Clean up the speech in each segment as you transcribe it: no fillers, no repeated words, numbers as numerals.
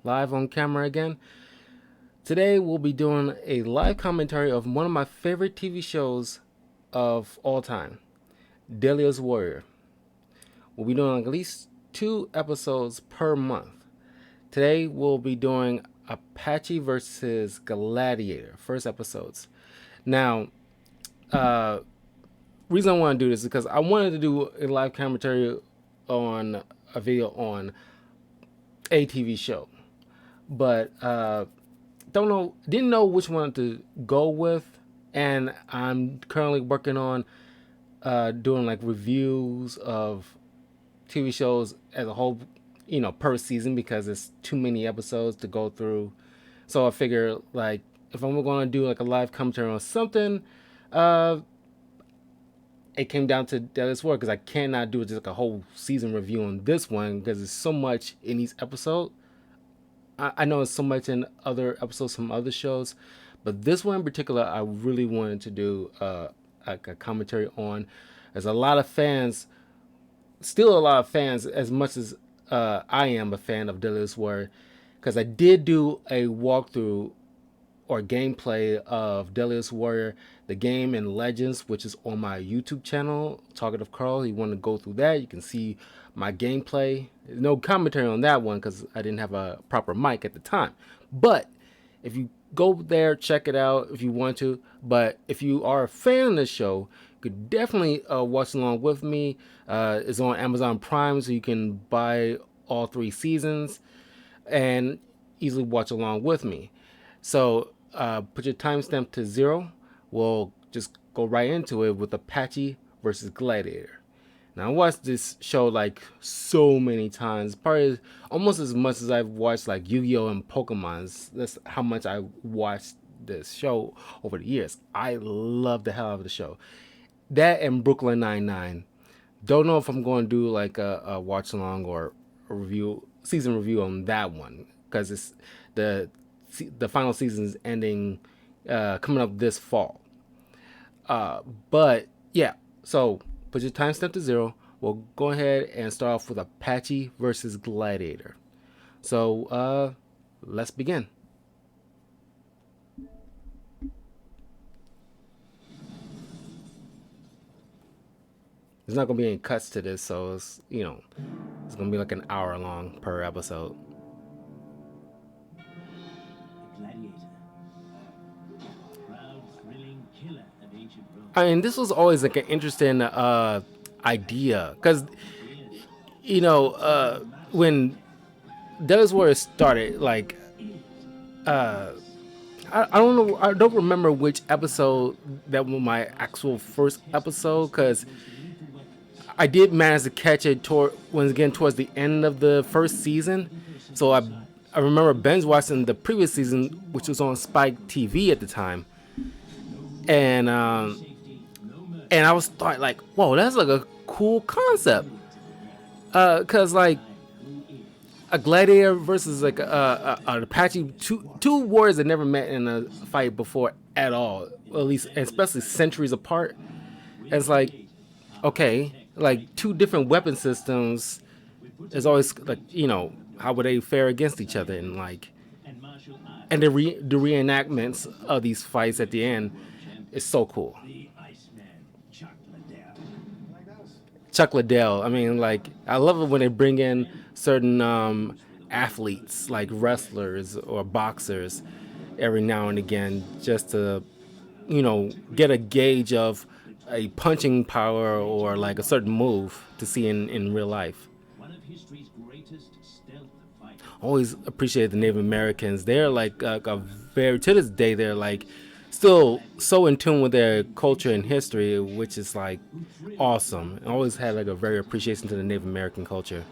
live on camera again. Today we'll be doing a live commentary of one of my favorite TV shows of all time, Deadliest Warrior. We'll be doing at least 2 episodes per month. Today we'll be doing Apache versus Gladiator, first episodes. Now, reason I want to do this is because I wanted to do a live commentary on a video on a TV show, but didn't know which one to go with, and I'm currently working on doing like reviews of TV shows as a whole, per season because it's too many episodes to go through. So I figure like if I'm going to do like a live commentary on something, it came down to Deadliest War because I cannot do just like a whole season review on this one because there's so much in each episode. I know it's so much in other episodes from other shows, but this one in particular, I really wanted to do like a commentary on. There's a lot of fans, still a lot of fans, as much as I am a fan of Deadliest War, because I did do a walkthrough or gameplay of Deadliest Warrior, the game and Legends, which is on my YouTube channel, Talkative Carl. You want to go through that, you can see my gameplay. There's no commentary on that one because I didn't have a proper mic at the time. But if you go there, check it out if you want to. But if you are a fan of the show, you could definitely watch along with me. It's on Amazon Prime, so you can buy all 3 seasons and easily watch along with me. So put your timestamp to 0. We'll just go right into it with Apache versus Gladiator. Now I watched this show like so many times, probably almost as much as I've watched like Yu-Gi-Oh and Pokemon. That's how much I watched this show over the years. I love the hell out of the show. That and Brooklyn Nine-Nine. Don't know if I'm going to do like a watch along or a season review on that one because it's the final season is ending, coming up this fall. But yeah, so put your timestamp to 0. We'll go ahead and start off with Apache versus Gladiator. So let's begin. There's not gonna be any cuts to this, so it's it's gonna be like an hour long per episode. I mean, this was always like an interesting idea because when Deadliest Warrior started, like I don't know, I don't remember which episode that was my actual first episode because I did manage to catch it once again towards the end of the first season. So I remember binge watching the previous season, which was on Spike TV at the time, and I was thought like, whoa, that's like a cool concept, cause like a gladiator versus like an Apache, two warriors that never met in a fight before at all, at least, especially centuries apart. And it's like, okay, like 2 different weapon systems. Is always like, how would they fare against each other, and like, and the reenactments of these fights at the end is so cool. Chuck Liddell. I mean, like, I love it when they bring in certain athletes, like wrestlers or boxers, every now and again, just to, get a gauge of a punching power or like a certain move to see in real life. Always appreciate the Native Americans. They're like a very, to this day, they're like still so in tune with their culture and history, which is like awesome. I always had like a very appreciation to the Native American culture.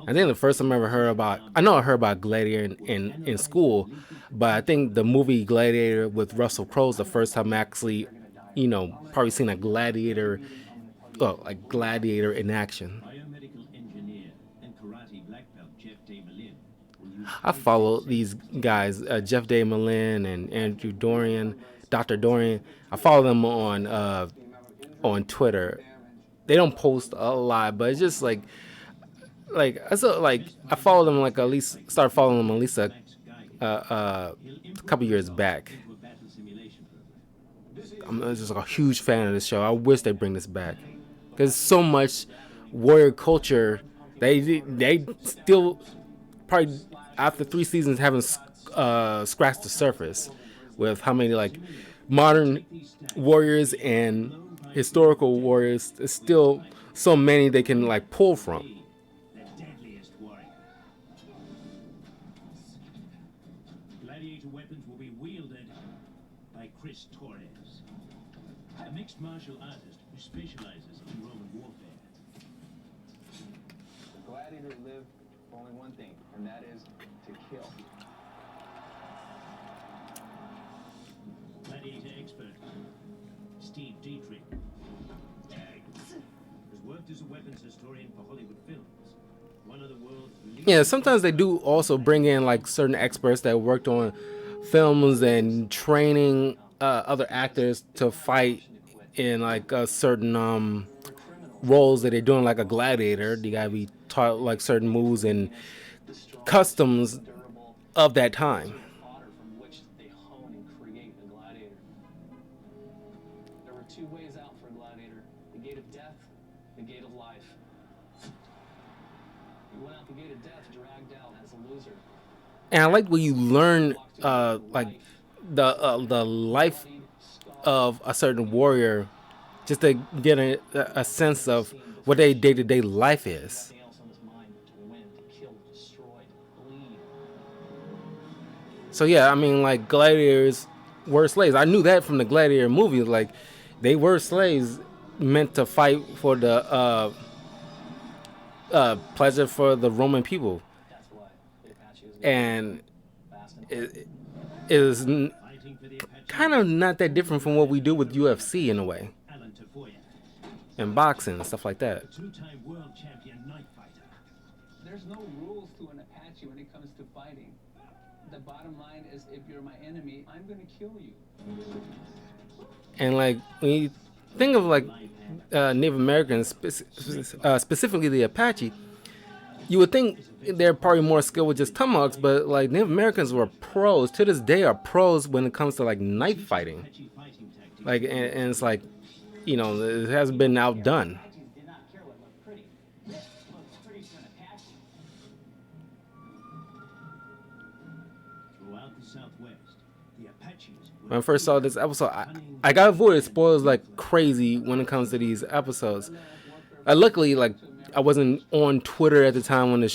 I think the first time I ever heard about, I know I heard about Gladiator in school, but I think the movie Gladiator with Russell Crowe is the first time I actually, probably seen a gladiator, like Gladiator in action. I follow these guys, Jeff DeMolin and Andrew Dorian, Dr. Dorian. I follow them on Twitter. They don't post a lot, but it's just like like I saw like I followed him like at least started following him at least a couple years back. I'm just like a huge fan of this show. I wish they bring this back because so much warrior culture. They still probably after 3 seasons haven't scratched the surface with how many like modern warriors and historical warriors. There's still so many they can like pull from. The deadliest warrior. Gladiator weapons will be wielded by Chris Torres, a mixed martial artist who specializes in Roman warfare. The gladiator lived for only one thing, and that is to kill. Gladiator expert Steve Dietrich has worked as a weapons historian for Hollywood films. One of the world's Yeah, sometimes they do also bring in like certain experts that worked on films and training other actors to fight in like a certain roles that they're doing, like a gladiator. You gotta be taught like certain moves and customs of that time. Fodder from which they hone and create a gladiator. There were two ways out for a gladiator: the gate of death, the gate of life. You went out the gate of death, dragged out as a loser. And I like when you learn like the life of a certain warrior, just to get a sense of what their day to day life is. Nothing else on his mind but to win, to kill, to destroy, to bleed. So yeah, I mean, like gladiators were slaves. I knew that from the Gladiator movie. Like they were slaves meant to fight for the pleasure for the Roman people, That's why the Apache is and fast and it is fighting for the Apache. kind of not that different from what we do with UFC in a way, Alan Tafoya, and boxing and stuff like that. two-time world champion knife fighter. There's no rules to an Apache when it comes to fighting. The bottom line is, if you're my enemy, I'm gonna kill you. And like when you think of like Native Americans, specifically the Apache, you would think they're probably more skilled with just tomahawks, but like Native Americans were pros to this day, are pros when it comes to like knife fighting. Apache fighting tactics. Like and it's like, you know, it hasn't been outdone. Apaches did not care what looked pretty. This looks pretty to an Apache. Throughout the Southwest, the Apaches When I first saw this episode, I got avoided spoilers like crazy when it comes to these episodes. Luckily, like I wasn't on Twitter at the time when I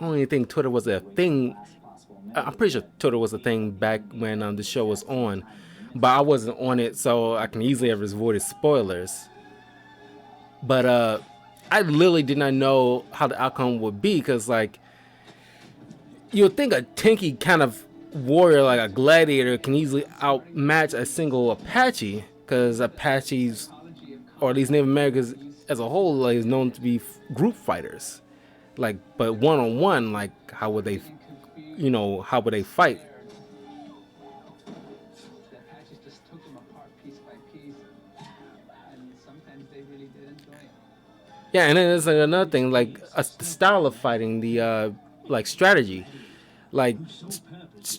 don't even think Twitter was a thing. I'm pretty sure Twitter was a thing back when the show was on, but I wasn't on it, so I can easily have avoided spoilers. But I literally did not know how the outcome would be, because like you would think a tanky kind of warrior like a gladiator can easily outmatch a single Apache, because Apaches, or these Native Americans as a whole, like, is known to be group fighters. Like, but one on one, like how would they, how would they fight? The Apaches just took them apart piece by piece, and sometimes they really did enjoy it. Yeah, and then there's like another thing, like the style of fighting, the like strategy. Like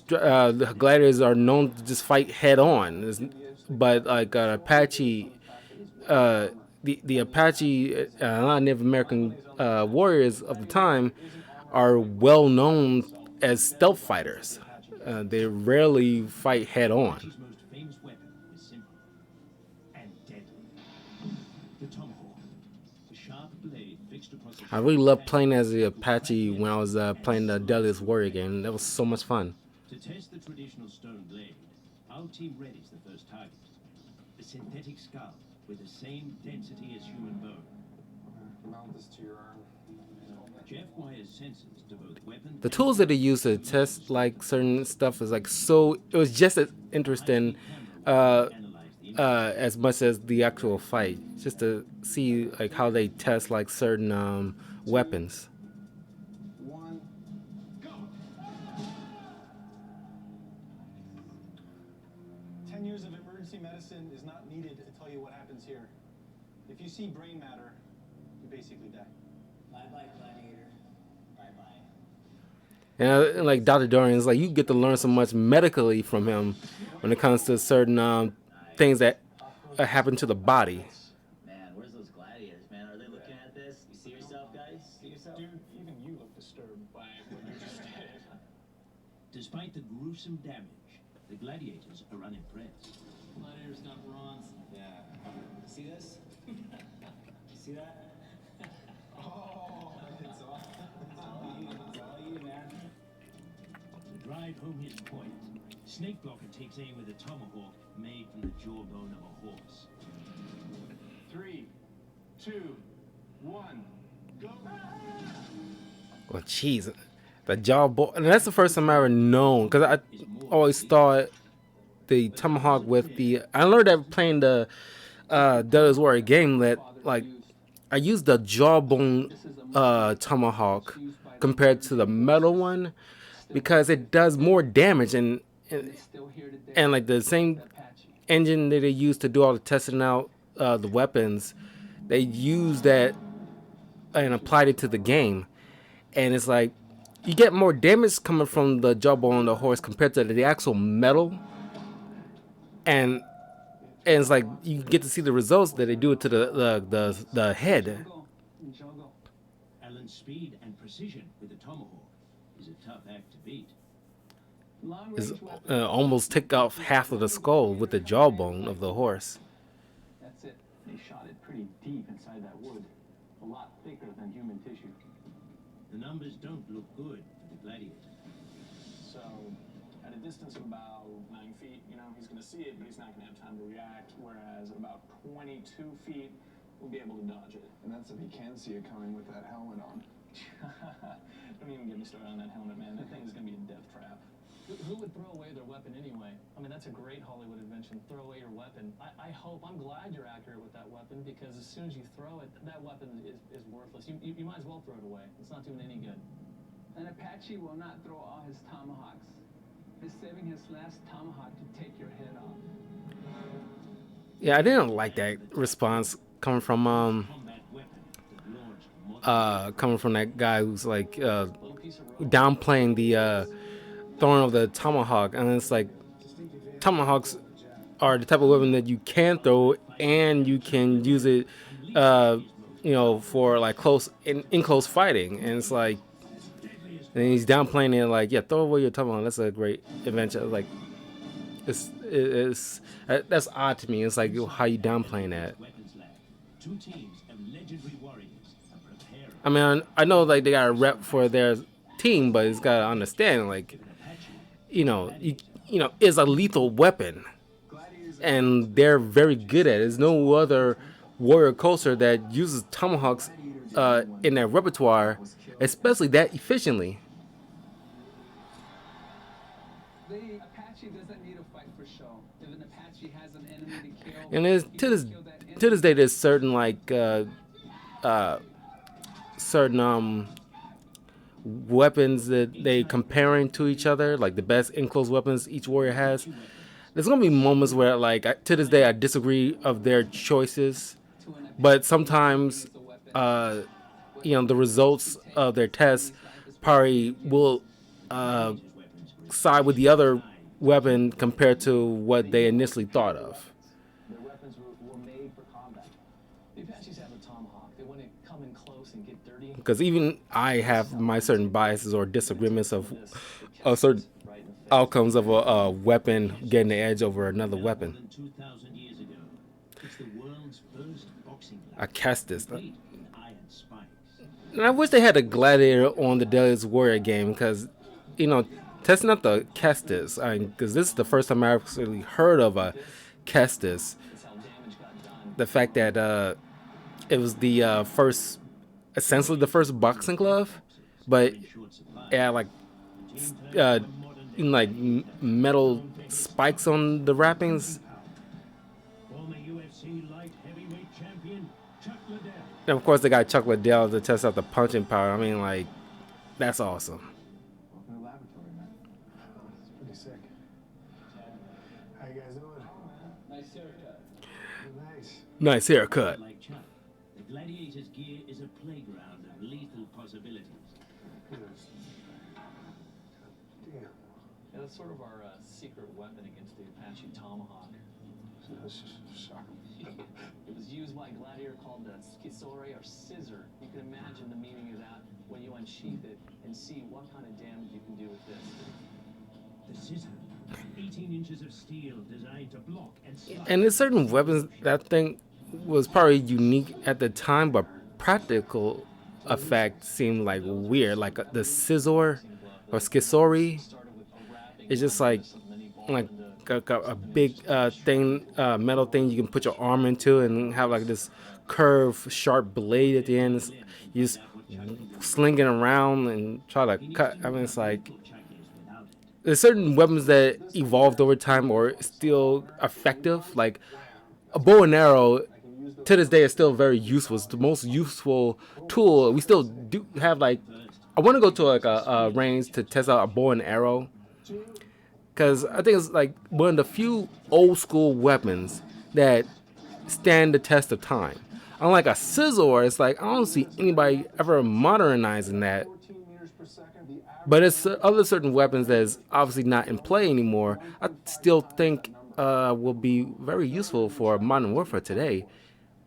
the gladiators are known to just fight head on, but like Apache, the Apache, a lot of Native American warriors of the time are well known as stealth fighters. They rarely fight head on. Apache's most famous weapon is simple and deadly. The tomahawk, the sharp blade fixed across a I really loved playing as the Apache when I was playing the Deadliest Warrior game. That was so much fun. To test the traditional stone blade, our team readies the first target. A synthetic skull with the same density as human bone. Mount this to your arm. Jeff wires sensors to both weapon The tools that they use to test like certain stuff is like so. It was just as interesting as much as the actual fight, just to see like how they test like certain weapons. 1, go. 10 years of emergency medicine is not needed to tell you what happens here. If you see brain matter, you basically die. Bye-bye, Gladiator. And like Dr. Dorian is like you get to learn so much medically from him when it comes to certain things that happen to the body. Man, where's those gladiators, man? Are they looking at this? You see yourself, guys? See yourself? Dude, even you look disturbed by what you just did. Despite the gruesome damage, the gladiators are unimpressed. Gladiator's got bronze. Yeah. See this? You see that? Oh, it's all you, man. To drive home his point, Snake Blocker takes aim with a tomahawk made from the jawbone of a horse. 3, 2, 1, go. Well, jeez, the jawbone. And that's the first time I ever known because I always thought the tomahawk with the. I learned that playing the Deadliest Warrior game that like I used the jawbone tomahawk compared to the metal one because it does more damage and like the same engine that they used to do all the testing out the weapons, they used that and applied it to the game, and it's like you get more damage coming from the jawbone on the horse compared to the actual metal, and it's like you get to see the results that they do it to the head. Alan's speed and precision with the tomahawk is a tough act to beat. Is almost take off half of the skull with the jawbone of the horse. That's it. They shot it pretty deep inside that wood. A lot thicker than human tissue. The numbers don't look good for the gladiator. So, at a distance of about 9 feet, he's going to see it, but he's not going to have time to react. Whereas at about 22 feet, we'll be able to dodge it. And that's if he can see it coming with that helmet on. Don't even get me started on that helmet, man. That thing is going to be a death trap. Who would throw away their weapon anyway? I mean, that's a great Hollywood invention. Throw away your weapon. I'm glad you're accurate with that weapon because as soon as you throw it, that weapon is worthless. You might as well throw it away. It's not doing any good. An Apache will not throw all his tomahawks. He's saving his last tomahawk to take your head off. Yeah, I didn't like that response coming from Combat weapon that launched coming from that guy who's like Little piece of rope. downplaying the throwing of the tomahawk, and it's like tomahawks are the type of weapon that you can throw and you can use it, for like in close fighting, and it's like, and he's downplaying it like, yeah, throw away your tomahawk. That's a great invention. Like, it's that's odd to me. It's like how you downplaying that. weapons lab. 2 teams of legendary warriors are preparing. I mean, I know like they got a rep for their team, but it's got to understand like, is a lethal weapon, and they're very good at it. There's no other warrior culture that uses tomahawks in their repertoire, especially that efficiently. The Apache doesn't need to fight for show. If an Apache has an enemy to kill, And there's to this day, there's certain like certain weapons that they comparing to each other, like the best enclosed weapons each warrior has. There's gonna be moments where like to this day I disagree of their choices, but sometimes the results of their tests probably will side with the other weapon compared to what they initially thought of. Their weapons were made for combat. The Apaches have a tomahawk. They want to come in close and get dirty. Because even I have my certain biases or disagreements of certain outcomes of a weapon getting the edge over another More weapon. than 2,000 years ago, it's the world's first boxing I glove, cast this. complete with iron spikes. And I wish they had a Gladiator on the Deadliest Warrior game because, testing out the Kestis, because this is the first time I actually heard of a Kestis. That's how damage got done. The fact that it was the essentially the first boxing glove, but Short supply. it had like metal spikes on the wrappings. Former UFC light heavyweight champion Chuck Liddell. And of course, they got Chuck Liddell to test out the punching power. I mean, like, that's awesome. Welcome to the laboratory, man. It's pretty sick. How you guys doing? nice haircut. Nice. Nice haircut. Like Chuck, the gladiator's gear is a playground of lethal possibilities. Damn. Yeah, that's sort of our secret weapon against the Apache tomahawk. That's just shocking. It was used by Gladiator called the scissore or scissor. You can imagine the meaning of that when you unsheath it and see what kind of damage you can do with this. The scissor, 18 inches of steel designed to block and slice. And there's certain weapons that thing was probably unique at the time, but practical effect seemed like weird. Like the scissor or scissori, it's just like a big thing, metal thing you can put your arm into and have like this curved, sharp blade at the end. You just sling it around and try to cut. I mean, it's like there's certain weapons that evolved over time or still effective. Like a bow and arrow, to this day, is still very useful. It's the most useful tool. We still do have like. I want to go to like a range to test out a bow and arrow, because I think it's like one of the few old school weapons that stand the test of time. Unlike a scissor, it's like I don't see anybody ever modernizing that. 14 meters per second. The But it's other certain weapons that is obviously not in play anymore. I still think will be very useful for modern warfare today.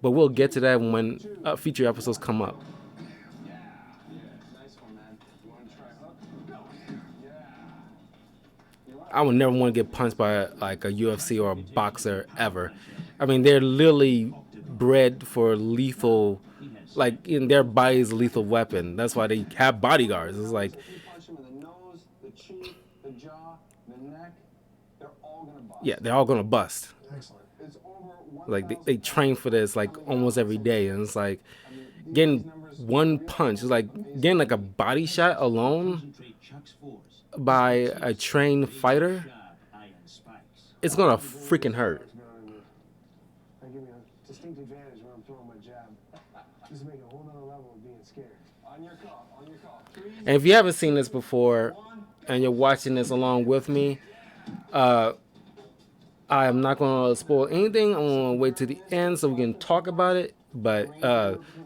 But we'll get to that when future episodes come up. nice one, man. You want to try hook? Go. Yeah. I would never want to get punched by like a UFC or a boxer ever. I mean, they're literally bred for lethal, like in their body's lethal weapon. That's why they have bodyguards. It's like, If you punch him in the nose, the cheek, the jaw, the neck, they're all gonna bust. yeah, they're all gonna bust. Excellent. It's over Like they train for this like almost every day, and it's like getting one punch. It's like getting like a body shot alone Concentrate Chuck's force. by a trained fighter. Sharp iron spikes. It's gonna freaking hurt. I give me a distinct advantage when I'm throwing my jab. Just make a whole nother level of being scared. On your call, on your call. And if you haven't seen this before, and you're watching this along with me, I am not going to spoil anything. I'm going to wait to the end so we can talk about it. But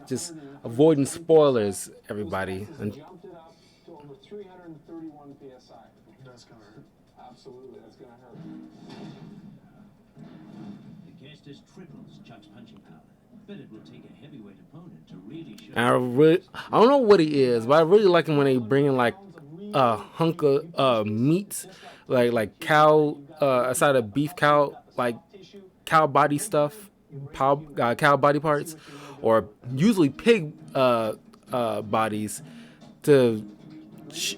just avoiding spoilers, everybody. And Jumped it up to over 331 psi. That's gonna hurt. Absolutely, that's gonna hurt. The Kestis triples Chuck's punching power, but it will take a heavyweight opponent to really show. I don't know what he is, but I really like him when they bring in like a hunk of meat, like cow, a side of beef cow, like cow body stuff, cow body parts, or usually pig bodies, to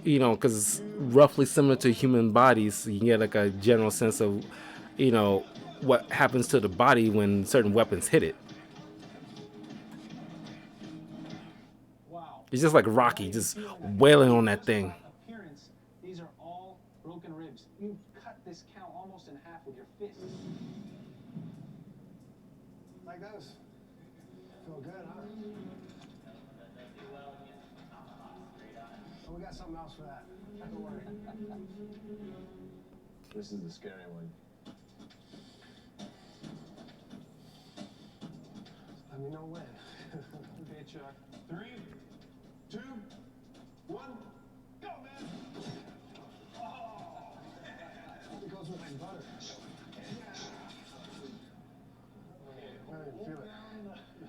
because it's roughly similar to human bodies. So you can get like a general sense of what happens to the body when certain weapons hit it. It's just like Rocky, just wailing on that thing. Appearance, these are all broken ribs. You cut this cow almost in half with your fist. Like this. Feel good, huh? Oh, we got something else for that. Don't worry. This is the scary one. Let me know when. Okay, Chuck. 3, 2, 1, go, man! Oh! It goes with my butter. I didn't feel it.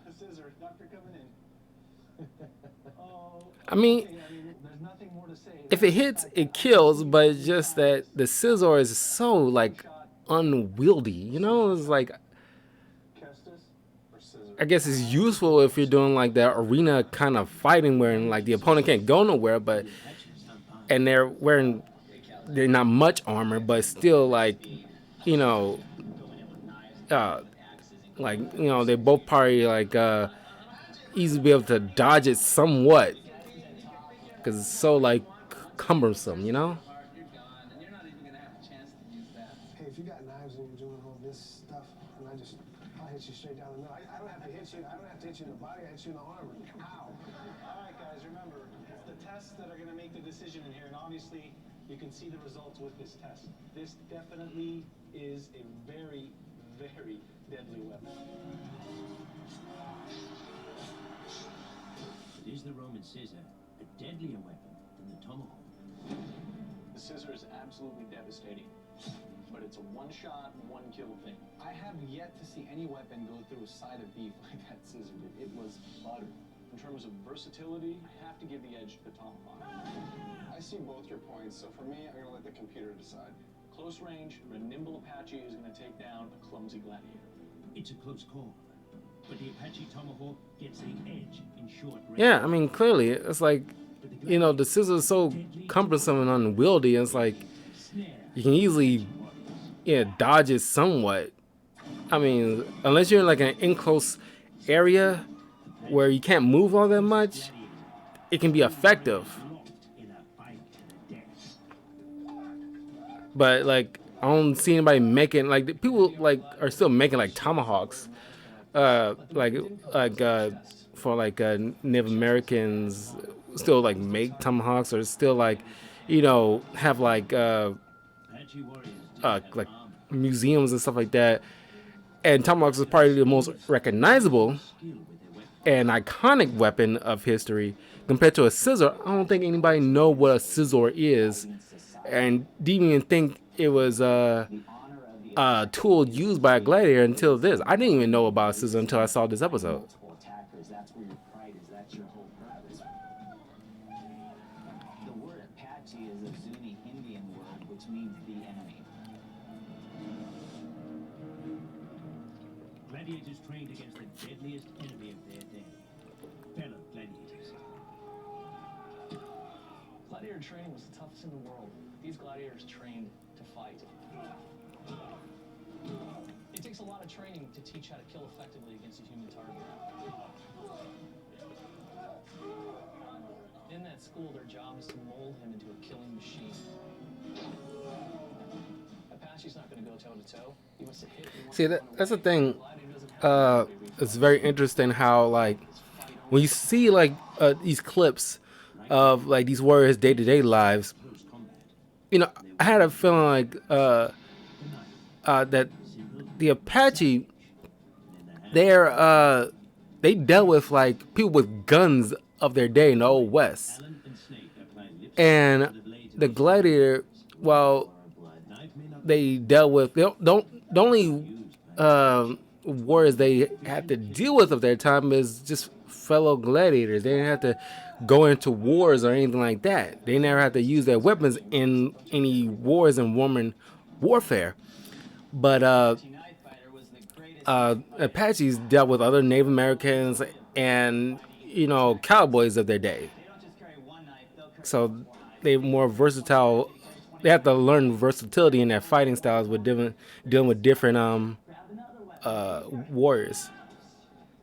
The scissor, doctor coming in. Oh. I mean, There's nothing more to say. if it hits, it kills, but it's just that the scissor is so like unwieldy. It's like, Kestis or scissor? I guess it's useful if you're doing like that arena kind of fighting where like the opponent can't go nowhere, and they're not much armor, but still like, they both probably like easily be able to dodge it somewhat, because it's so like cumbersome. Hey, if you got knives and you're doing all this stuff, and I'll hit you straight down the middle. I don't have to hit you. I don't have to hit you in the body. I hit you in the arm. Ow. All right, guys, remember, it's the tests that are going to make the decision in here, and obviously, you can see the results with this test. This definitely is a very, very deadly weapon. It is the Roman scissor, a deadlier weapon than the tomahawk. The scissor is absolutely devastating, but it's a one-shot, one-kill thing. I have yet to see any weapon go through a side of beef like that scissor did. It was butter. In terms of versatility, I have to give the edge to the tomahawk. I see both your points, so for me, I'm gonna let the computer decide. Close range, a nimble Apache is going to take down a clumsy Gladiator. It's a close call, but the Apache Tomahawk gets the edge in short range. Yeah, I mean, clearly, it's like, you know, the scissor is so cumbersome and unwieldy. It's like you can easily, dodge it somewhat. I mean, unless you're in like an enclosed area where you can't move all that much, it can be effective. But like, I don't see anybody making like people like are still making like tomahawks, for like Native Americans still like make tomahawks or still like, have like museums and stuff like that. And tomahawks is probably the most recognizable and iconic weapon of history compared to a scissor. I don't think anybody know what a scissor is, and didn't even think it was a tool used by a gladiator until this. I didn't even know about a scissor until I saw this episode. That's where your pride is. That's your whole purpose. The word Apache is a Zuni Indian word, which means the enemy. Gladiators trained against the deadliest enemy of their day, fellow gladiators. Gladiator training was the toughest in the world. These gladiators trained to fight. It takes a lot of training to teach how to kill effectively against a human target. In that school, their job is to mold him into a killing machine. Apache's not going to go toe-to-toe. He wants to hit. See, that's the thing. It's very interesting how, like, when you see like these clips of like these warriors' day-to-day lives, I had a feeling like that the Apache, they dealt with like people with guns of their day in the Old West, and the Gladiator, well, they dealt with the only warriors they had to deal with of their time is just fellow gladiators. They didn't have to go into wars or anything like that. They never had to use their weapons in any wars and warfare. But Apaches dealt with other Native Americans and cowboys of their day. So they're more versatile. They have to learn versatility in their fighting styles with dealing with different warriors.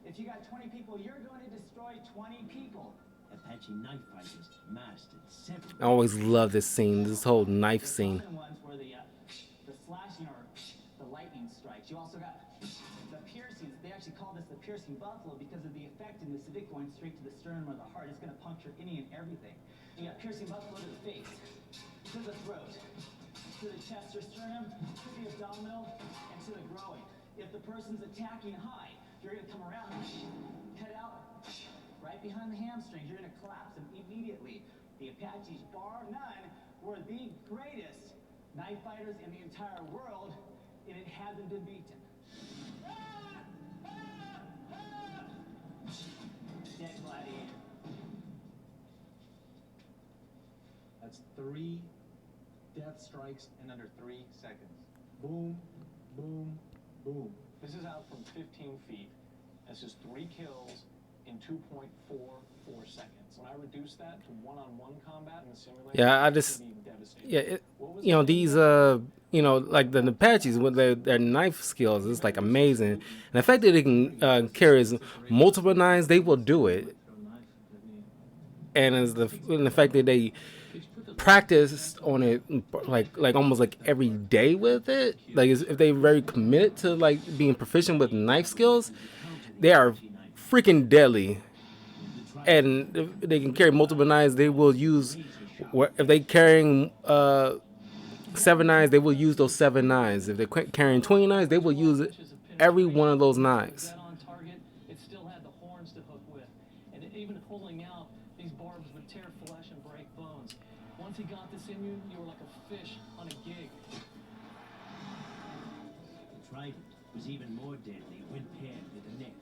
If you got 20 people, you're going to destroy 20 people. Apache knife fighters mastered several. I always love this scene, this whole knife scene. Ones were the slashing or the lightning strikes. You also got the piercings. They actually call this the piercing buffalo because of the effectiveness of it going straight to the sternum or the heart. It's going to puncture any and everything. You got piercing buffalo to the face, to the throat, to the chest or sternum, to the abdominal, and to the groin. If the person's attacking high, you're going to come around, head out, right behind the hamstrings. You're going to collapse them immediately. The Apaches, bar none, were the greatest knife fighters in the entire world, and it hasn't been beaten. Dead Gladiator. That's 3 death strikes in under 3 seconds. Boom, boom, boom. This is out from 15 feet. That's just 3 kills in 2.44 seconds. When I reduce that to one-on-one combat in the simulator, Yeah, I it's just, gonna be devastating. these, like the Apaches with their knife skills is like amazing. And the fact that they can carry multiple knives, they will do it. And the fact that they practice on it like almost like every day with it, like if they're very committed to like being proficient with knife skills, they are freaking deadly. And if they can carry multiple knives, they will use, if they carrying 7 knives, they will use those 7 knives. If they're carrying 20 knives, they will use every one of those knives. That on target, it still had the horns to hook with, and even pulling out these barbs would tear flesh and break bones. One Once he got this in you, you were like a fish on a gig. The trident was even more deadly when paired with a net.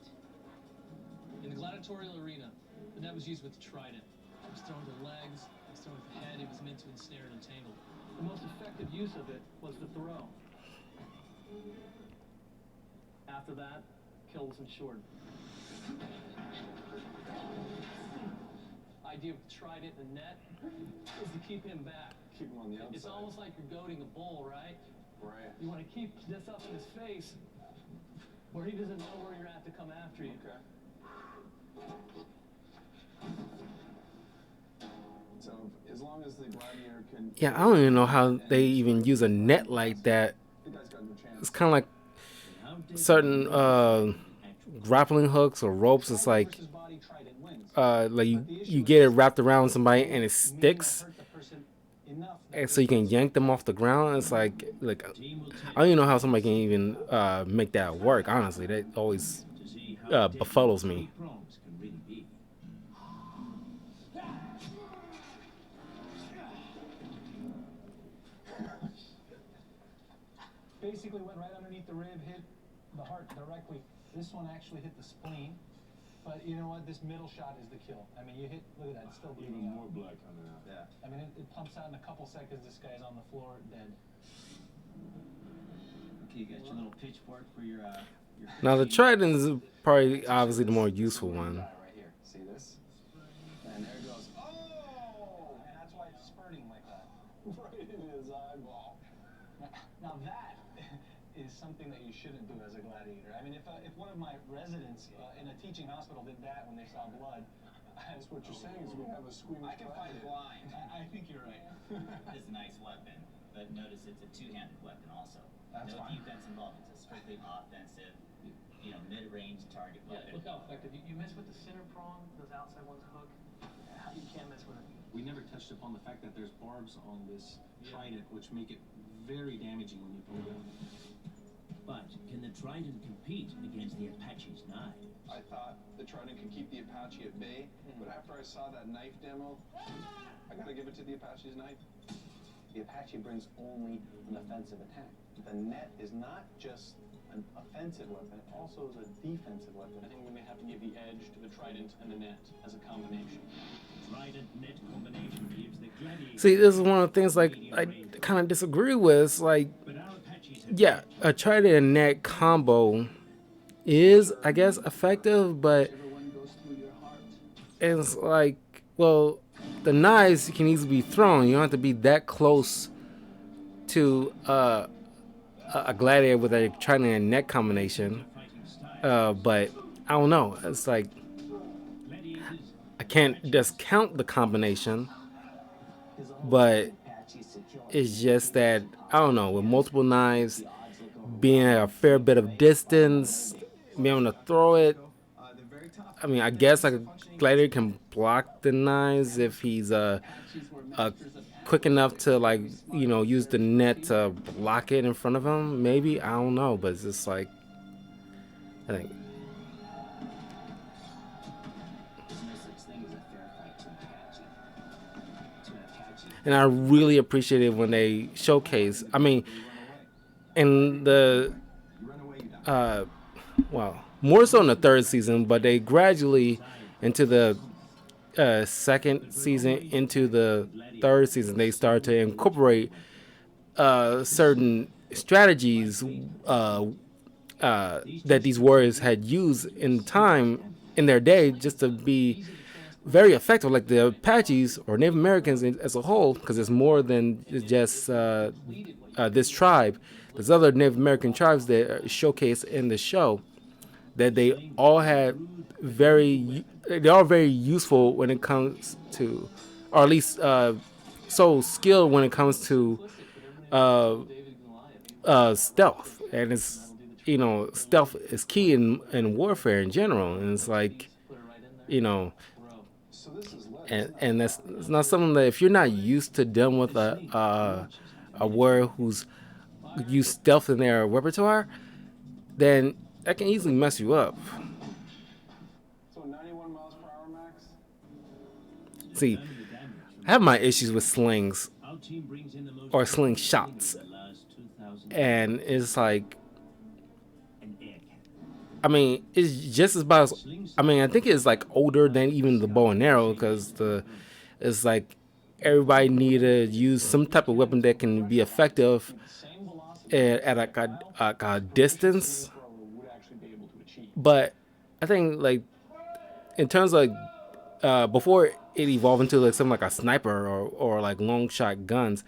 In the gladiatorial arena, the net was used with the trident. It was thrown to the legs, it was thrown at the head, it was meant to ensnare and entangle. The most effective use of it was the throw. After that, kill was ensured. Idea with the trident and net is to keep him back. Keep him on the outside. It's almost like you're goading a bull, right? Right. You want to keep this up in his face where he doesn't know where you're at to come after you. Okay. So as long as the gladiator can. Yeah, I don't even know how they even use a net like that. The guy's got no chance. It's kind of like certain grappling hooks or ropes. It's like you get it wrapped around somebody and it sticks, and so you can yank them off the ground. It's like I don't even know how somebody can even make that work. Honestly, that always befuddles me. Prongs can really be. Basically went right underneath the rib, hit the heart directly. This one actually hit the spleen. But you know what? This middle shot is the kill. I mean, you hit, look at that, it's still bleeding Even out. more blood coming out. Yeah. I mean, it pumps out in a couple seconds. This guy's on the floor, dead. Okay, you got your little pitchfork for your Now the trident is probably obviously the more useful one. Right here. See this? And there it goes. Oh! And that's why it's spurting like that. Right in his eyeball. Now that is something that you shouldn't do as a gladiator. I mean, if one of my residents in a teaching hospital did that when they saw blood, That's what you're saying is we have a squeamish I can fight gladiator. blind. I think you're right. It's a nice weapon, but notice it's a two-handed weapon also. That's no fine. defense involved. It's a strictly offensive, mid-range target Yeah, weapon. look how effective. You miss with the center prong, those outside ones hook. You can't miss with it. We never touched upon the fact that there's barbs on this trident, which make it very damaging when you pull it. But can the trident compete against the Apache's knife? I thought the trident could keep the Apache at bay, but after I saw that knife demo, I gotta give it to the Apache's knife. The Apache brings only an offensive attack. The net is not just an offensive weapon, it also is a defensive weapon. I think we may have to give the edge to the trident and the net as a combination. Trident net combination gives the gladiator. See, this is one of the things like I kind of disagree with. It's like, But our Apaches have yeah, a trident and net combo is, I guess, effective, but Everyone goes through your heart. it's like, well, the knives can easily be thrown. You don't have to be that close to a gladiator with a trident and net combination. fighting style. But I don't know. It's like Gladiators I can't discount the combination, but it's just that I don't know. With multiple knives, being at a fair bit of distance, being able to throw it. I mean, I guess like a gladiator can block the knives if he's quick enough to like use the net to block it in front of him. Maybe, I don't know, but it's just like I think. There's no such thing as a fair fight to an Apache. To an Apache, And I really appreciated when they showcase. I mean, in the well, more so in the third season, but they gradually into the second season, into the third season, they start to incorporate certain strategies that these warriors had used in their day, just to be very effective. Like the Apaches or Native Americans as a whole, because it's more than just this tribe. There's other Native American tribes that are showcased in the show that they all had they're all very useful when it comes to, or at least so skilled when it comes to stealth. And it's stealth is key in warfare in general, and it's like and that's it's not something that if you're not used to dealing with a warrior who's used stealth in their repertoire, then that can easily mess you up. So 91 miles per hour max? See, I have my issues with slings Our team brings in the most or training slingshots, of the last 2,000 years. and it's like, An air cannon. I mean, it's just as about. I mean, I think it's like older than even the bow and arrow because it's like everybody need to use some type of weapon that can be effective Same velocity at a distance. thrower would actually be able to achieve. But I think like in terms of before it evolved into like something like a sniper or like long shot guns,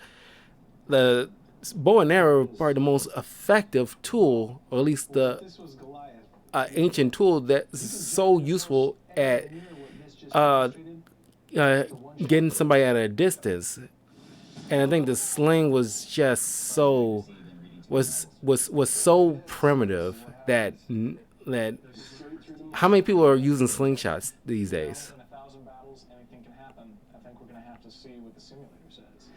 the bow and arrow are probably the most effective tool, or at least the This was Goliath. ancient tool that's so useful at uh, uh, getting somebody at a distance. And I think the sling was just so was so primitive that that how many people are using slingshots these days? In 1,000 battles, anything can happen. I think we're going to have to see what the simulator says.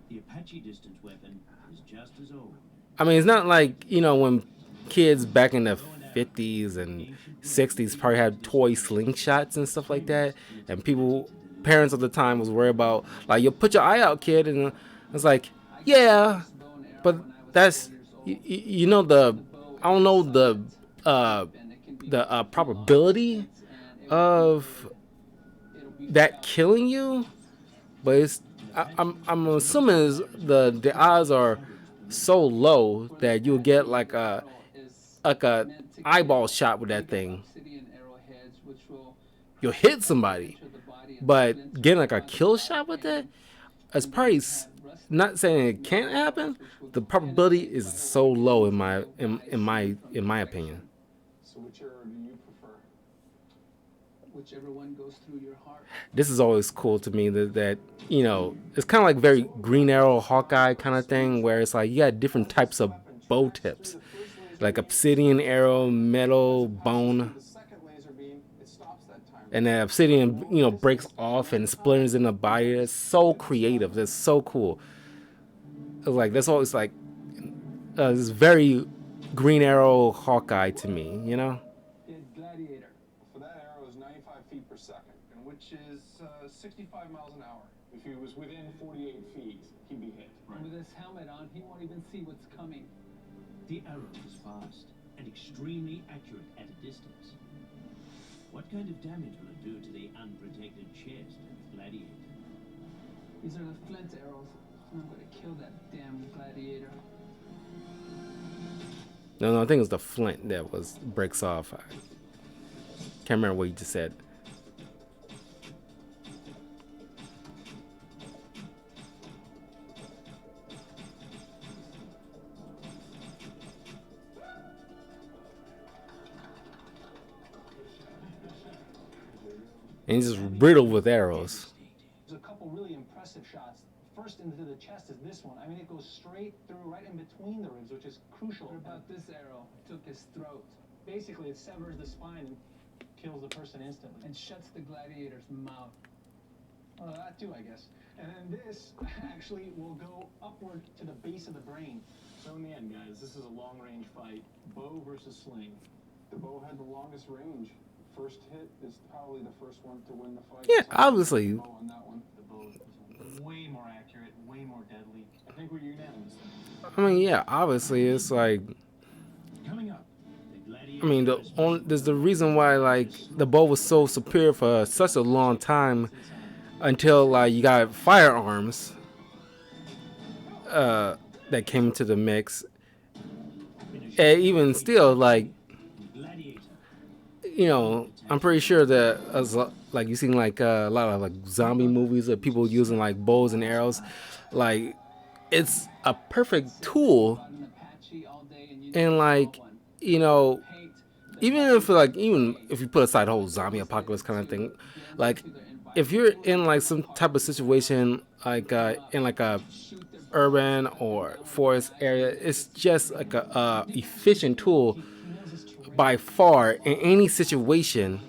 The Apache distance weapon is just as old. I mean, it's not like when kids back in the 50s and 60s probably had toy slingshots and stuff like that, and parents at the time was worried about like, you put your eye out, kid, and it's like, yeah, but that's the I don't know the probability of that killing you, but I'm assuming the odds are so low that you'll get like a eyeball shot with that thing. You'll hit somebody, but getting like a kill shot with it, it's probably not saying it can't happen. The probability is so low in my opinion. So which era do you prefer? Whichever one goes through your heart. This is always cool to me that it's kind of like very Green Arrow, Hawkeye kind of thing, where it's like you got different types of bow tips, like obsidian arrow, metal, bone, The second laser beam, it stops that timer. and then obsidian breaks off and splinters in the body. It's so creative. That's so cool. It's like that's always like it's very Green Arrow, Hawkeye to me. Gladiator. For that arrow is 95 feet per second, and which is 65 miles an hour. If he was within 48 feet, he'd be hit. And with his helmet on, he won't even see what's coming. The arrow is fast and extremely accurate at a distance. What kind of damage will it do to the unprotected chest of Gladiator? These are the flint arrows. I'm gonna kill that damn gladiator. No, I think it's the flint that breaks off. I can't remember what you just said. And he's just riddled with arrows. There's a couple really impressive shots. First into the chest is this one. I mean, it goes straight through, right in between the ribs, which is crucial. What about this arrow? Took his throat Basically, it severs the spine and kills the person instantly. and shuts the gladiator's mouth. Well, that too, I guess. And then this actually will go upward to the base of the brain. So in the end, guys, this is a long-range fight. Bow versus sling. The bow had the longest range. First hit is probably the first one to win the fight. Yeah, obviously. The bow on that one. The bow is way more accurate, way more deadly. I think we're unanimous. I mean, yeah, obviously it's like, Coming up, the Gladiator. I mean, there's the reason why like the bow was so superior for such a long time until like you got firearms that came into the mix. And even still, like, I'm pretty sure that as like you seen like a lot of like zombie movies of people using like bows and arrows, like it's a perfect tool. An Apache all day and you And like, even if you put aside the whole zombie apocalypse kind of thing, like if you're in like some type of situation like in like a urban or forest area, it's just like a efficient tool by far in any situation.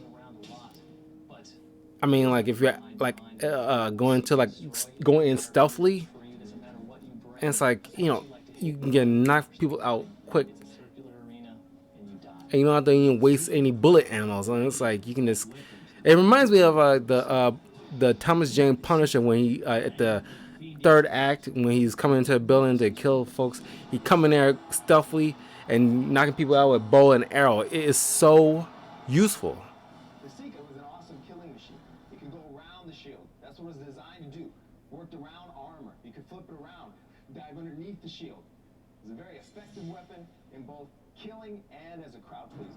I mean, like if you're like going in stealthily, and it's like you can get knock people out quick, and you don't have to even waste any bullet ammo. And it's like you can just. It reminds me of the the Thomas Jane Punisher when he at the third act when he's coming into a building to kill folks, he come in there stealthily and knocking people out with bow and arrow. It is so useful. The Seeker was an awesome killing machine. It could go around the shield. That's what it was designed to do. Worked around armor. You could flip it around, dive underneath the shield. It was a very effective weapon in both killing and as a crowd pleaser.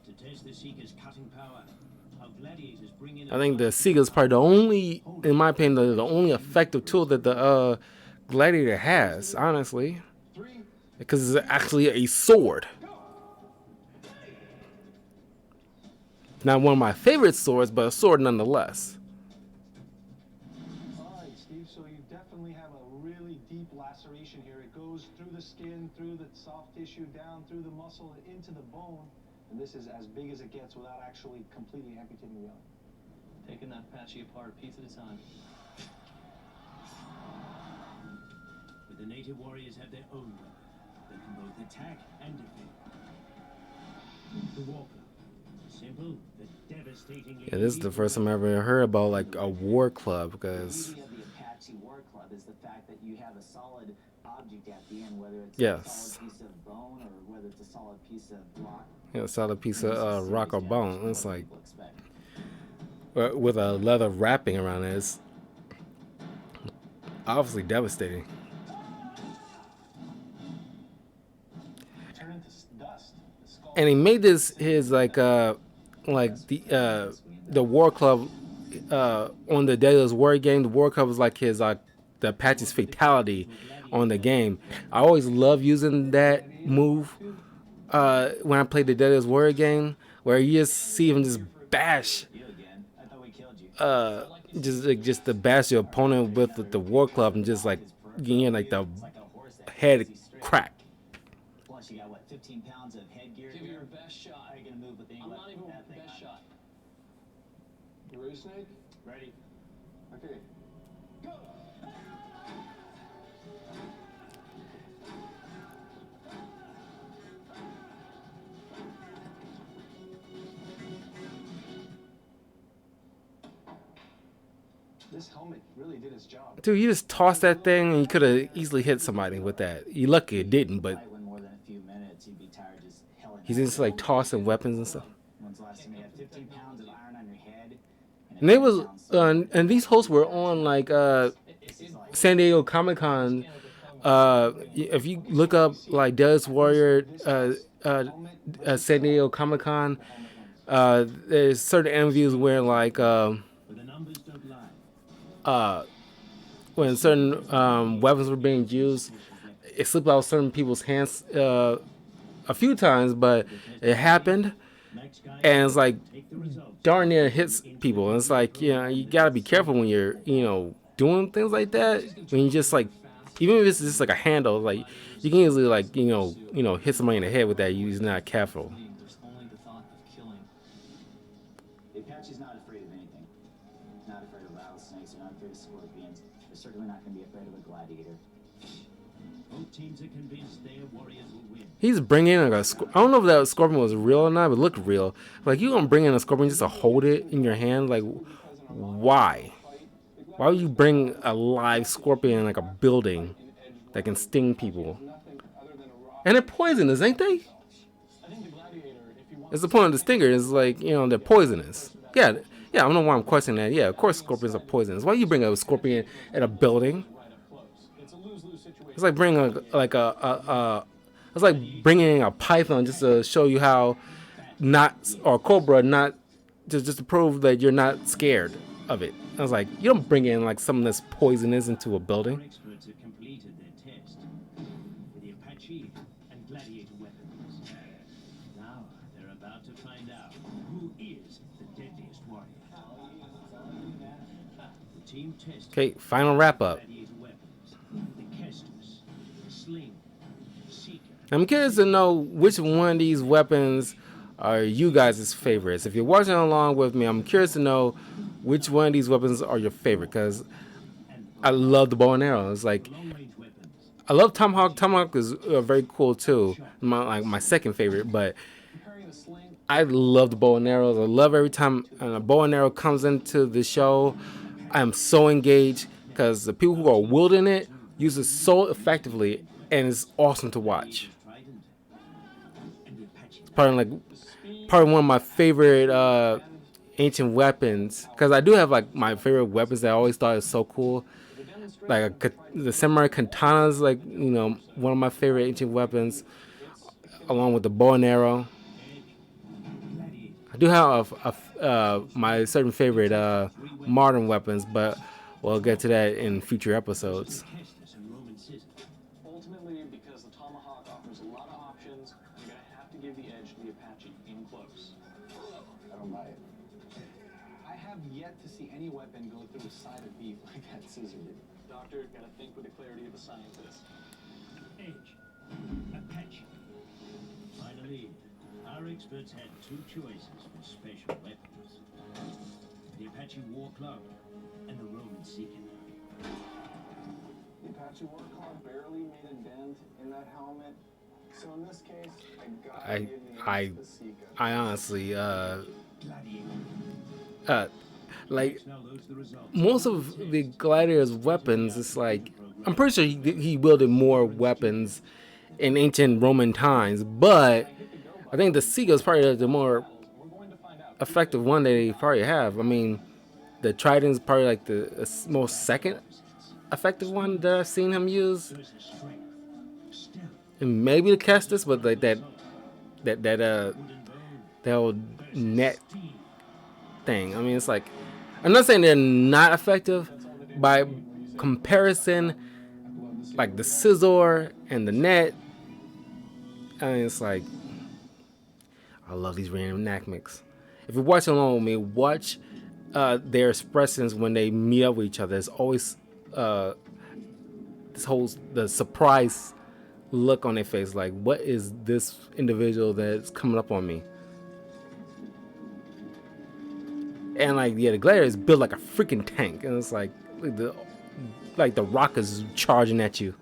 To test the Seeker's cutting power, how gladiators bring in I think the Seeker is probably the only, in my opinion, the only effective tool that the Gladiator has, honestly, because it's actually a sword. Not one of my favorite swords, but a sword nonetheless. All right, Steve, so you definitely have a really deep laceration here. It goes through the skin, through the soft tissue, down through the muscle, into the bone. And this is as big as it gets without actually completely amputating the arm. Taking that Apache apart piece at a time. But the native warriors have their own weapon. They can both attack and defend. The Walker. Simple, but devastatingly. Yeah, this is the first time I ever heard about like a war club, because The beauty of the Apache War Club is the fact that you have a solid object at the end, whether it's a yes, solid piece of bone or whether it's a solid piece of rock. yeah, a solid piece of rock or bone. It's like People expect. with a leather wrapping around it. It's obviously devastating. Turn into dust. The skull. And he made this his like the War Club on the Deadliest War game. The War Club was like his the Apache's fatality on the game. I always love using that move when I played the Deadliest War game, where you just see him just bash You again. I thought we killed you. just to bash your opponent with the War Club and just like like the head crack. Plus, you got what, 15 pounds of headgear Give it here? your best shot. How are you gonna move with the I'm not even that thing best on? shot. You ready, Snake? Ready? Okay. Go! This helmet really did its job. Dude, you just tossed that thing and you could have easily hit somebody with that. You lucky it didn't, but Fight went more than a few minutes, you'd be tired just hauling he's ass. just like tossing weapons and stuff. When's the last time you had 15 pounds of iron on your head? And they was and these hosts were on like San Diego Comic Con. If you look up like Deadliest Warrior San Diego Comic Con, there's certain interviews where like But the numbers don't lie. when certain weapons were being used, it slipped out of certain people's hands a few times, but it happened, Max guy, and it's like take the results. darn near hits people. And it's like, you gotta be careful when you're doing things like that. When you just like, even if it's just like a handle, like you can easily like hit somebody in the head with that. You're not careful. There's only the thought of killing. The Apache's not afraid of anything. Not afraid of rattlesnakes, they're not afraid of scorpions. They're certainly not going to be afraid of a gladiator. Both teams are convinced their warriors will win. He's bringing in like I don't know if that scorpion was real or not, but it looked real. Like you gonna bring in a scorpion just to hold it in your hand? Like why? Why would you bring a live scorpion in like a building that can sting people? And they're poisonous, ain't they? I think the Gladiator, if you want It's the point of the stinger. Is like they're poisonous. Yeah. I don't know why I'm questioning that. Yeah, of course scorpions are poisonous. Why you bring a scorpion in a building? right up close, it's a lose-lose situation. It's like bringing it's like bringing a python just to show you how or cobra not just to prove that you're not scared of it. I was like, you don't bring in like something that's poisonous into a Our building. experts have completed their test with the Apache and Gladiator weapons. Now they're about to find out who is the deadliest warrior. The team tests Okay, final wrap up. Gladiator weapons, the Kestus, the Sling, the Seeker. I'm curious to know which one of these weapons are you guys' favorites. If you're watching along with me, I'm curious to know which one of these weapons are your favorite, because I love the bow and arrow. It's like Long-range weapons. I love Tomahawk. Tomahawk is very cool too. My second favorite, but Comparing the sling I love the bow and arrows. I love every time a bow and arrow comes into the show. I am so engaged because the people who are wielding it use it so effectively, and it's awesome to watch. It's probably one of my favorite ancient weapons because I do have like my favorite weapons that I always thought is so cool. Like the samurai katana is like one of my favorite ancient weapons, along with the bow and arrow. I do have my certain favorite modern weapons, but we'll get to that in future episodes. Ultimately, because the Tomahawk offers a lot of options, you're going to have to give the edge to the Apache in close. I don't buy it. I have yet to see any weapon go through a side of beef like that scissor did. Doctor, got to think with the clarity of a scientist. Edge. Apache. Finally, our experts had two choices for special weapons. The Apache war club and the Roman Seeker. The Apache war club barely made a dent in that helmet. So in this case, I gotta give the edge to Sika. I honestly like most of the Gladiator's weapons. It's like I'm pretty sure he wielded more weapons in ancient Roman times, but I think the Sika is probably the more effective one that they probably have. I mean, the Trident is probably like the most second effective one that I've seen him use, and maybe the Kestis, but like that old net thing. I mean, it's like I'm not saying they're not effective by comparison, like the scissor and the net. I mean, it's like I love these random enactments. If you're watching along with me, watch their expressions when they meet up with each other. It's always the surprise look on their face, like what is this individual that's coming up on me? And like the Gladiator is built like a freaking tank, and it's like the rock is charging at you.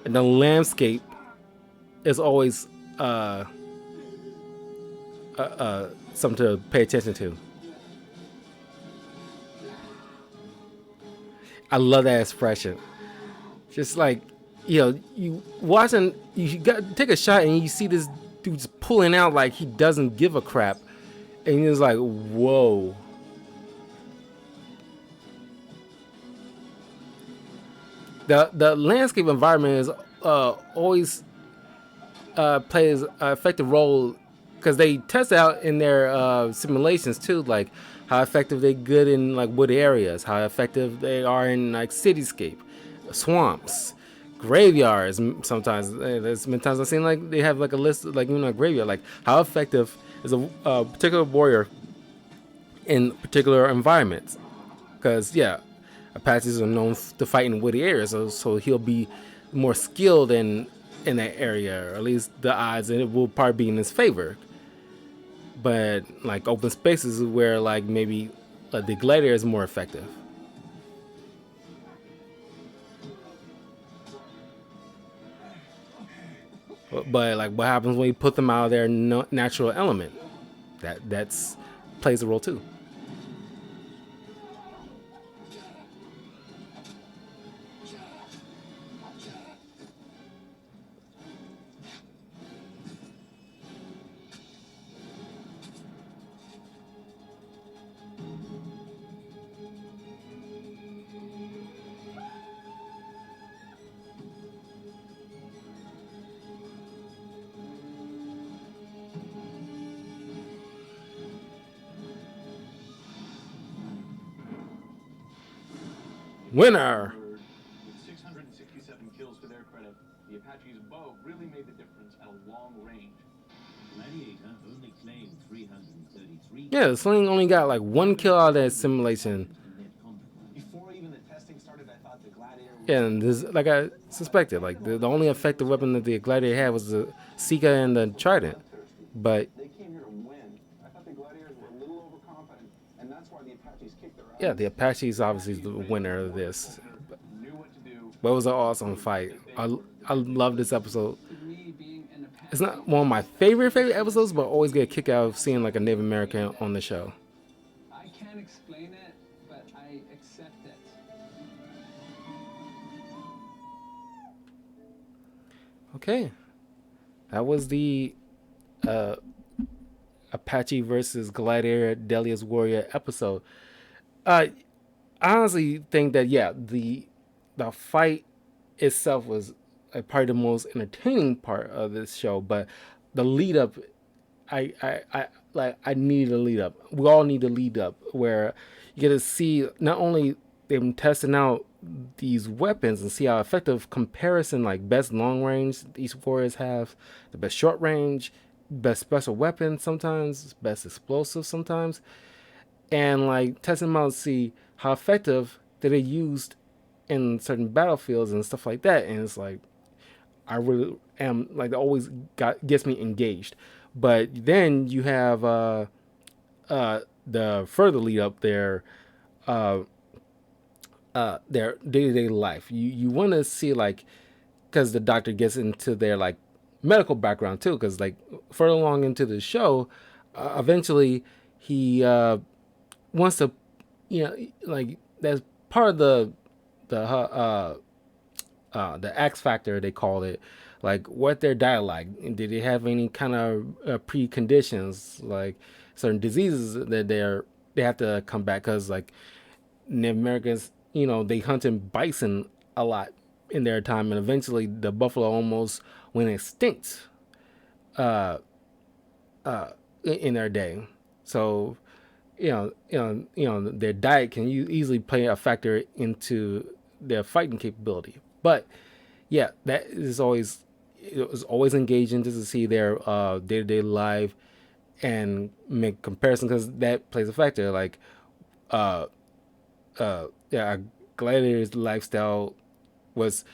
And the landscape is always something to pay attention to. I love that expression. Just like, you watching, you got take a shot and you see this dude's pulling out like he doesn't give a crap, and he's like, whoa. The landscape environment is always plays an effective role because they test out in their simulations too, like how effective they good in like wood areas, how effective they are in like cityscape, swamps, graveyards. Sometimes there's been times I've seen like they have like a list like a graveyard, like how effective is a particular warrior in particular environments. Because Apaches are known to fight in woody areas, so he'll be more skilled in that area, or at least the odds, and it will probably be in his favor. But like open spaces is where like maybe the Gladiator is more effective. But like what happens when you put them out of their natural element? That's plays a role too. Winner. With 667 kills to their credit, the Apache's bow really made the difference at a long range. Gladiator only claimed 333. Yeah, the Sling only got like one kill out of that simulation. Before even the testing started, I thought the Gladiator was... Yeah, and this, like I suspected, like the only effective weapon that the Gladiator had was the Sika and the Trident. But They came here to win. I thought the Gladiators were a little overconfident, and that's why the Apaches kicked their ass. yeah, the Apache is obviously the winner of this. Knew what to do, But it was an awesome fight. I love this episode. To me, being an It's Apache not one of my favorite is episodes, but I always get a kick out of absolutely seeing like a Native American amazing. on the show. I can't explain it, but I accept it. Okay, that was the uh, Apache versus Gladiator Deadliest Warrior episode. I honestly think that yeah, the fight itself was probably the most entertaining part of this show, but the lead up, I need a lead up. We all need a lead up where you get to see not only them testing out these weapons and see how effective comparison like best long range these warriors have, the best short range, best special weapons sometimes, best explosive sometimes, and like testing them out to see how effective that they used in certain battlefields and stuff like that. And it's like I really am like it always gets me engaged. But then you have the further lead up uh, their day to day life. You want to see like because the doctor gets into their like medical background too. Because like further along into the show, eventually he wants to, like that's part of the X factor they call it, like what their diet like. Did they have any kind of preconditions, like certain diseases that they have to come back because like Native Americans, they hunted bison a lot in their time, and eventually the buffalo almost went extinct uh, in their day. So their diet can easily play a factor into their fighting capability. But yeah, that is always it was always engaging just to see their day to day life and make comparison because that plays a factor. Like, yeah, Gladiator's lifestyle was,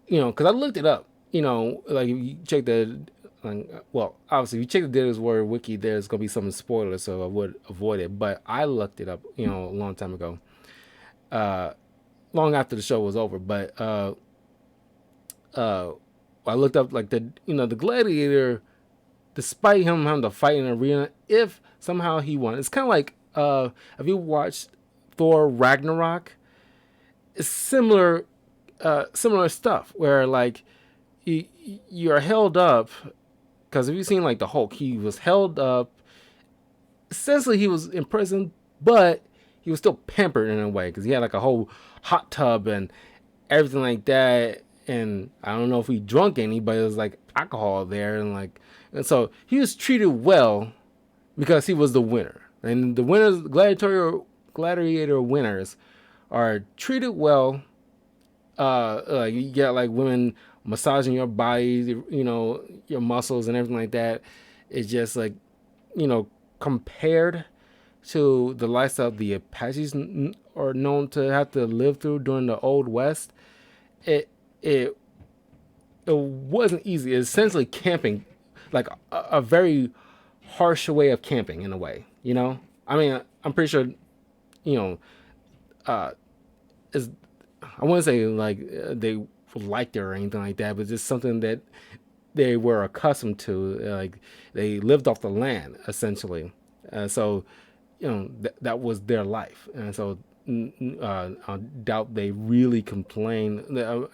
because I looked it up. Like if you check the, well, obviously if you check the Deadliest Warrior wiki, there's gonna be some spoilers, so I would avoid it. But I looked it up, a long time ago, long after the show was over. But I looked up like the Gladiator, despite him having to fight in an arena, if somehow he won, it's kind of like if you watched Thor Ragnarok, it's similar stuff where like you're held up because if you've seen like the Hulk, he was held up. Essentially, he was in prison, but he was still pampered in a way because he had like a whole hot tub and everything like that. And I don't know if he drunk any, but it was like alcohol there, and so he was treated well because he was the winner. And the winners, gladiator winners, are treated well. Like you get like women massaging your body, your muscles and everything like that. It's just like, compared to the lifestyle the Apaches are known to have to live through during the Old West. It it it wasn't easy. It's essentially camping, like a very harsh way of camping in a way. I mean, I'm pretty sure, you know, is I wouldn't say like they liked it or anything like that, but just something that they were accustomed to. Like they lived off the land essentially, so that was their life, and so I doubt they really complained.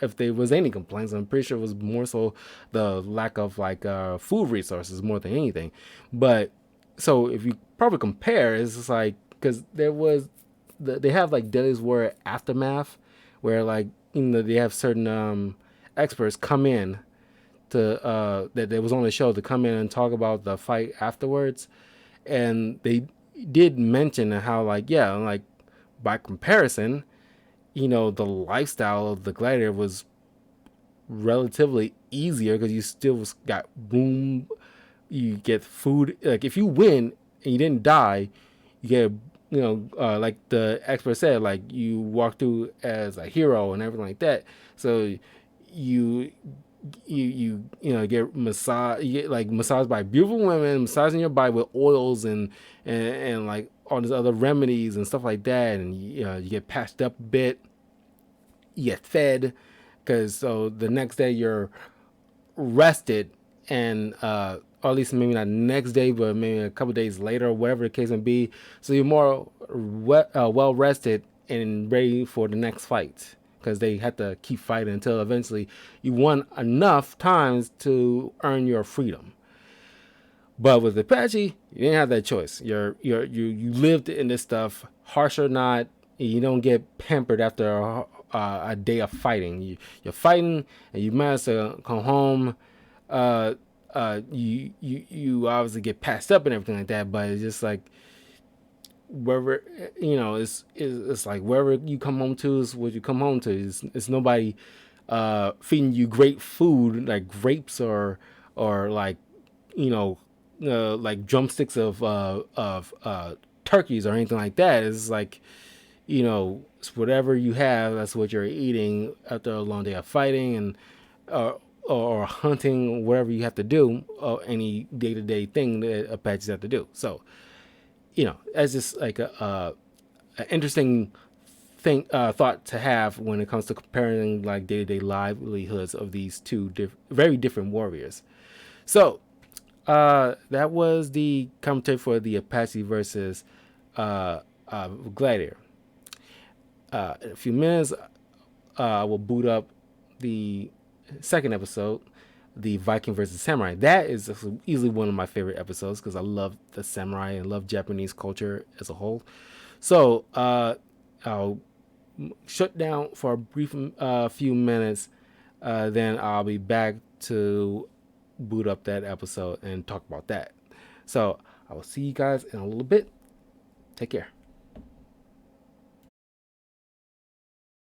If there was any complaints, I'm pretty sure it was more so the lack of like food resources more than anything. But so if you probably compare, it's just like because they have like Deadliest War aftermath, where like they have certain experts come in to that was on the show to come in and talk about the fight afterwards, and they did mention how like yeah like by comparison, the lifestyle of the Gladiator was relatively easier because you still got boom, you get food. Like if you win and you didn't die, you get like the expert said, like you walk through as a hero and everything like that. So you get massage, you get like massaged by beautiful women, massaging your body with oils and like all these other remedies and stuff like that, and you get patched up a bit, you get fed, because so the next day you're rested, and or at least maybe not next day, but maybe a couple days later, or whatever the case may be. So you're more well rested and ready for the next fight, because they had to keep fighting until eventually you won enough times to earn your freedom. But with Apache, you didn't have that choice. You lived in this stuff, harsh or not. You don't get pampered after a day of fighting. You're fighting, and you manage to come home. Uh, you obviously get passed up and everything like that. But it's just like wherever it's like wherever you come home to is what you come home to. It's nobody feeding you great food like grapes or like like drumsticks of turkeys or anything like that. It's like it's whatever you have. That's what you're eating after a long day of fighting and or hunting, whatever you have to do, or any day to day thing that Apaches have to do. So that's just like a interesting thought to have when it comes to comparing like day to day livelihoods of these two very different warriors. So that was the commentary for the Apache versus Gladiator. In a few minutes, I will boot up the second episode, the Viking versus Samurai. That is easily one of my favorite episodes because I love the samurai and love Japanese culture as a whole. So I'll shut down for a brief few minutes. Then I'll be back to boot up that episode and talk about that. So I will see you guys in a little bit. Take care.